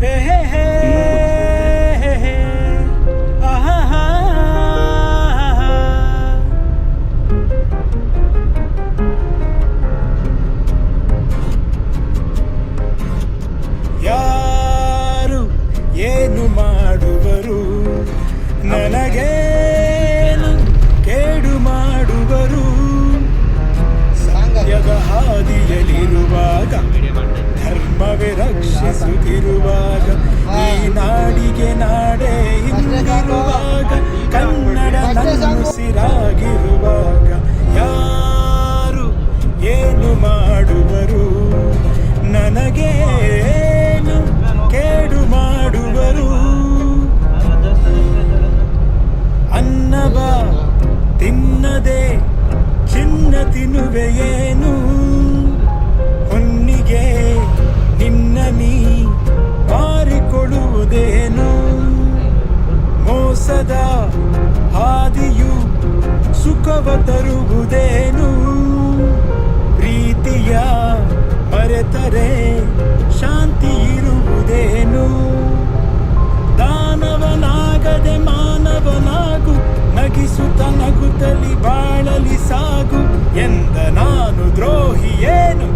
ಹೇ ಹೇ ಹೇ ಹೇ ಹೇ ಆಹಾ ಯಾರು ಏನು ಮಾಡುವರು ನನಗೇನು ಕೇಡು ಮಾಡುವರು ಸತ್ಯದ ಹಾದಿಯಲ್ಲಿರುವಾಗ ಧರ್ಮವೇ ರಕ್ಷಿಸುತ್ತಿರುವಾಗ ಈ ನಾಡಿಗೆ ನಾಡೇ ಹಿಂದಿರುವಾಗ ಕನ್ನಡ ನನ್ನುಸಿರಾಗಿರುವಾಗ ಯಾರು ಏನು ಮಾಡುವರು ನನಗೇನು ಕೇಡು ಮಾಡುವರು ಅನ್ನವ ತಿನ್ನದೆ ಚಿನ್ನ ತಿನ್ನುವೆಯೇನು ಹೊನ್ನಿಗೆ ನಿನ್ನ ನೀ ಮಾರಿಕೊಳ್ಳುವುದೇನು ಮೋಸದ ಹಾದಿಯು ಸುಖವ ತರುವುದೇನು ಪ್ರೀತಿಯ ಮರೆತರೆ ಶಾಂತಿ ಇರುವುದೇನು ದಾನವನಾಗದೆ ಮಾನವನಾಗು ನಗಿಸುತ್ತ ನಗುತ್ತಲಿ ಬಾಳಲಿ ಸಾಗು ಎಂದ ನಾನು ದ್ರೋಹಿಯೇನು